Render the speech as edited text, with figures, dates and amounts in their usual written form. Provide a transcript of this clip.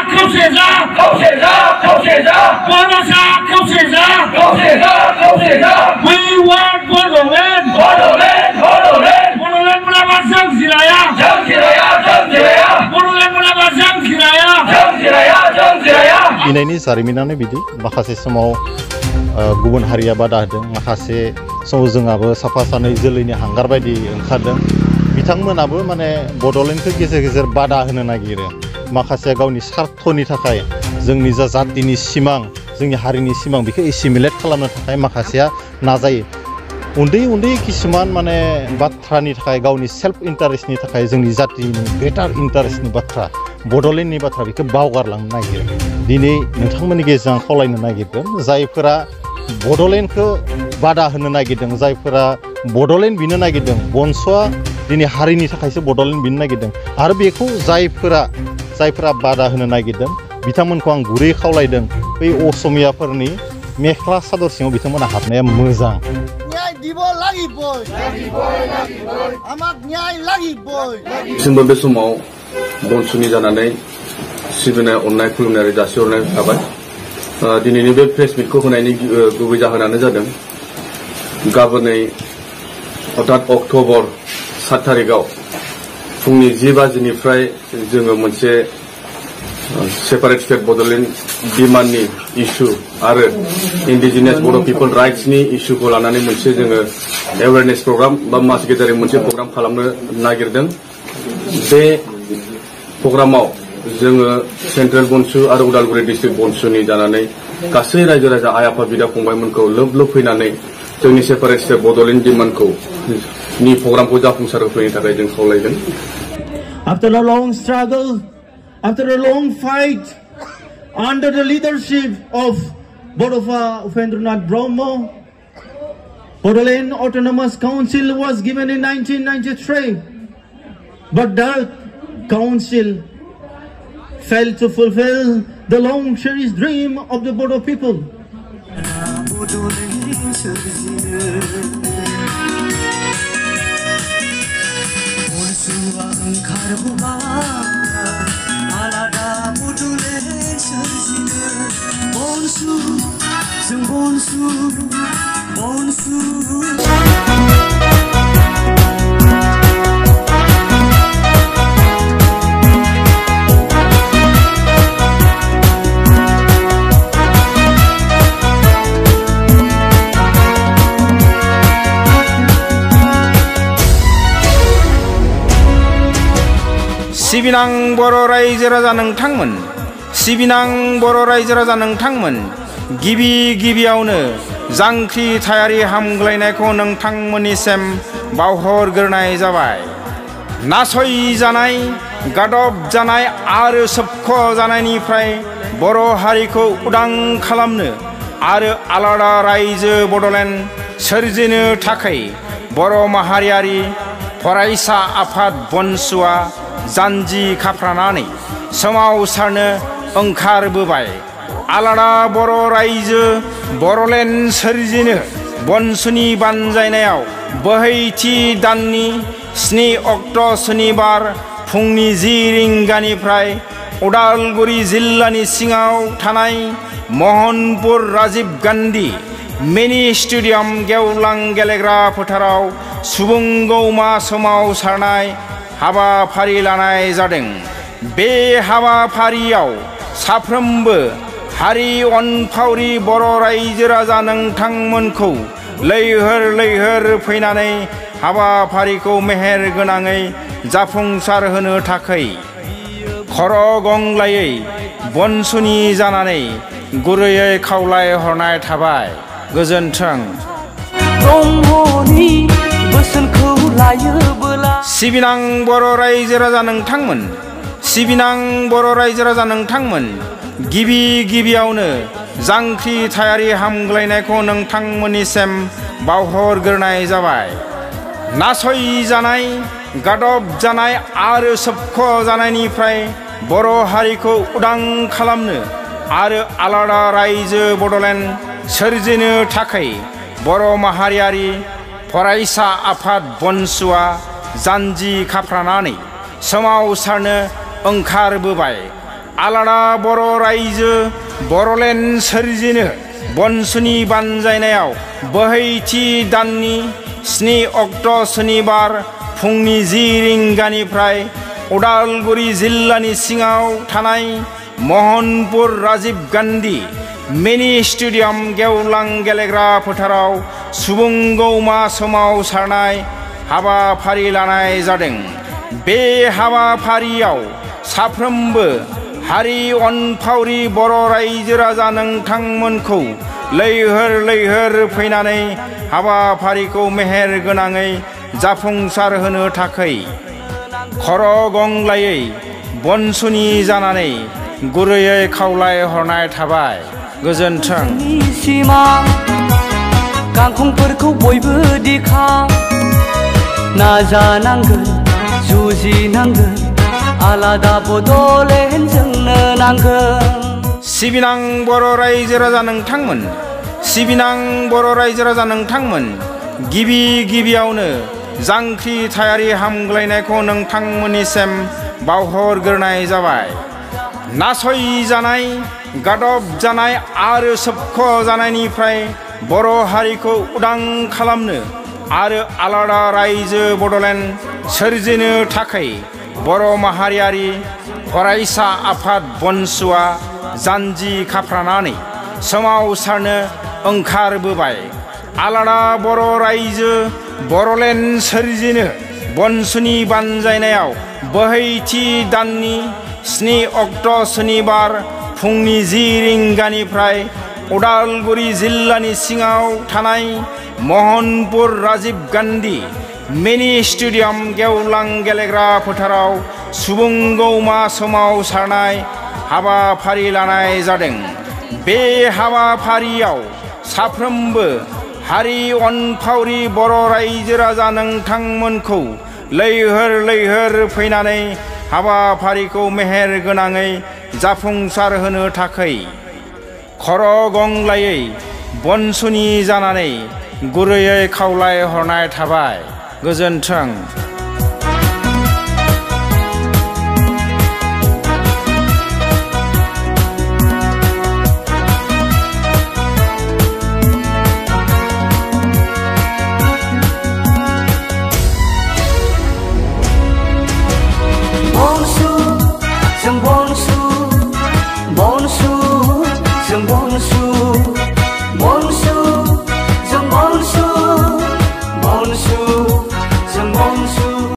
We want Bodoland. Bodoland mendapat Jang Jiraya. Bodoland mendapat Jang Jiraya. Inayni जारिमिनानो बिदि माखासे समाव गुबुन हारिया बादा होदों माखासे समाव जोंहाबो साफा सानै जोलैनि हांगार बायदि ओंखारदों बिथांमोनाबो माने बड'लेण्डखौ गेजेर गेजेर बादा होनो नागिरो माखासे गावनि स्वार्थनि थाखाय जोंनि जा जातिनि सिमां जोंनि हारिनि सिमां बेखौ एसिमिलेट खालामनो थाखाय माखासेया नाजायो उन्दै किसुमान माने बाथ्रानि थाखाय गावनि सेल्फ इन्टारेस्टनि थाखाय जोंनि जातिनि ग्रेटार इन्टारेस्टनि बाथ्रा बड'लेण्डनि बाथ्रा बेखौ बावगारलांनो नागिरो दिनै नोंथांमोननि गेजेरजों खावलायनो नागिरदों जायफोरा बड'लेण्डखौ बादा होनो नागिरदों जायफोरा बड'लेण्ड बिनो नागिरदों बंस'आ दिनै हारिनि थाखायसो बड'लेण्ड बिनो नागिरदों आरो बेखौ जायफोरा बादा होनो नागिरदों बिथांमोनखौ आं गुरै खावलायदों बै असमियाफोरनि मेख्ला सादर सिङाव बिथांमोना हाबनाया मोजां जोंबो बे समाव बंस'नि जानानै सिबिनाय अननाय खुलुमनाय जासिहरनाय थाबाय दिनैनि बे प्रेस मिटखौ होनायनि गुबै जाहोनानो जादों गाबोनै अर्थात अक्ट'बर 7 तारिखआव फुंनि 10 बाजिनिफ्राय जोङो मोनसे सेपारेट स्टेट बड'लेण्ड डिमान्डनि इस्यु आरो इन्डिजिनियास बर' पिपल राइट्सनि इस्युखौ लानानै मोनसे जोङो एवेयारनेस प्रग्राम बा मास गेदारिं मोनसे प्रग्राम खालामनो नागिरदों बे प्रग्रामाव जोङो सेन्ट्रेल बंसु आरो उदालगुरि डिस्ट्रिक्ट बंसुनि जानानै गासै रायजो राजा आइ आफा बिदा फंबायमोनखौ लोब फैनानै जोंनि सेपारेट स्टेट बड'लेण्ड डिमान्डखौ नि प्रग्रामखौ जाफुंसार होफैनो थाखाय जों खावलायदों After a long struggle, after a long fight, under the leadership of Borofa Uphendranath Brahmo, Bodoland Autonomous Council was given in 1993, but that council failed to fulfill the long-cherished dream of the Bodo people. सिबिनां बर' रायजो राजा नोंथांमोन सिबिनां बर' रायजो राजा नोंथांमोन गिबियावनो जांख्रिथायारि हामग्लायनायखौ नोंथांमोननिसिम बावहरग्रोनाय जाबाय नासयजानाय गादब जानाय आरो सोबख' जानायनिफ्राय बर' हारिखौ उदां खालामनो आरो आलादा रायजो बड'लेण्ड सोरजिनो थाखाय बर' माहारियारि फरायसा आफाद बंस'आ जानजि खाफ्रानानै सोमावसारनो ओंखारबोबाय आलादा बर' रायजो बड'लेण्ड सोरजिनो बंस'नि बानजायनायाव बोहैथि दाननि 7 अक्ट' शनिबार फुंनि 10 रिंगानिफ्राय उदालगुरि जिल्लानि सिङाव थानाय महनपुर राजीव गान्धी मिनि स्टेडियाम गेवलां गेलेग्रा फोथाराव सुबुं गौमा सोमावसारनाय हाबाफारि लानाय जादों बे हाबाफारियाव साफ्रोमबो हारि अनफावरि बर' रायजो राजा नोंथांमोनखौ लैहोर फैनानै हाबाफारिखौ मेहेर गोनाङै जाफुंसार होनो थाखाय खर' गंग्लायै बंस'नि जानानै गुरैयै खावलाय हरनाय थाबाय गोजोन्थों सिबिनां बर' रायजो राजा नोंथांमोन सिबिनां बर' रायजो राजा नोंथांमोन गिबियावनो जांख्रिथायारि हामग्लायनायखौ नोंथांमोननिसिम बावहरग्रोनाय जाबाय नासयजानाय गादब जानाय आरो सोबख' जानायनिफ्राय बर' हारिखौ उदां खालामनो आरो आलादा रायजो बड'लेण्ड सोरजिनो थाखाय बर' माहारियारि फरायसा आफाद बंस'आ जानजि खाफ्रानानै सोमावसारनो ओंखारबोबाय आलादा बर' रायजो बर'लेण्ड सोरजिनो बनसुनि बानजायनायाव बोहैथि दाननि 7 अक्ट' सनिबार फुंनि 10 रिंगानिफ्राय उदालगुरि जिल्लानि सिङाव थानाय महनपुर राजीव गान्धी मिनि स्टेडियाम गेवलां गेलेग्रा फोथाराव सुबुं गौमा सोमावसारनाय हाबाफारि लानाय जादों। बे हाबाफारियाव साफ्रोमबो हारि अनफावरि बर' रायजो राजा नोंथांमोनखौ लैहोर लैहोर फैनानै हाबाफारिखौ मेहेर गोनाङै जाफुंसार होनो थाखाय खर' गंग्लायै बनसुनि जानानै गुरैयै खावलाय हरनाय थाबाय। गोजोन्थों। गांखंफोरखौ बयबो दिखा नाजानांगोन जुजिनांगोन आलादा बड'लेण्ड जोंनो नांगोन। सिबिनां बर' रायजो राजा नोंथांमोन, सिबिनां बर' रायजो राजा नोंथांमोन, गिबि गिबियावनो जांख्रिथायारि हामग्लायनायखौ नोंथांमोननिसिम बावहरग्रोनाय जाबाय। नासयजानाय, गादब जानाय आरो सोबख' जानायनिफ्राय बर' हारिखौ उदां खालामनो आरो आलादा रायजो बड'लेण्ड सोरजिनो थाखाय बर' माहारियारि फरायसा आफाद बनसुआ जानजि खाफ्रानानै सोमावसारनो ओंखारबोबाय। आलादा बर' रायजो बर'लेण्ड सोरजिनो बनसुनि बानजायनायाव बोहैथि दाननि 7 अक्ट' सनिबार फुंनि 10 रिंगानिफ्राय उदालगुरि जिल्लानि सिङाव थानाय महनपुर राजीव गान्धी मिनि स्टेडियाम गेवलां गेलेग्रा फोथाराव सुबुं गौमा सोमावसारनाय हाबाफारि लानाय जादों। बे हाबाफारियाव साफ्रोमबो हारि अनफावरि बर' रायजो राजा नोंथांमोनखौ लैहोर लैहोर फैनानै हाबाफारिखौ मेहेर गोनाङै जाफुंसार होनो थाखाय खर' गंग्लायै बनसुनि जानानै गुरैयै खावलाय हरनाय थाबाय। गोजोन्थों।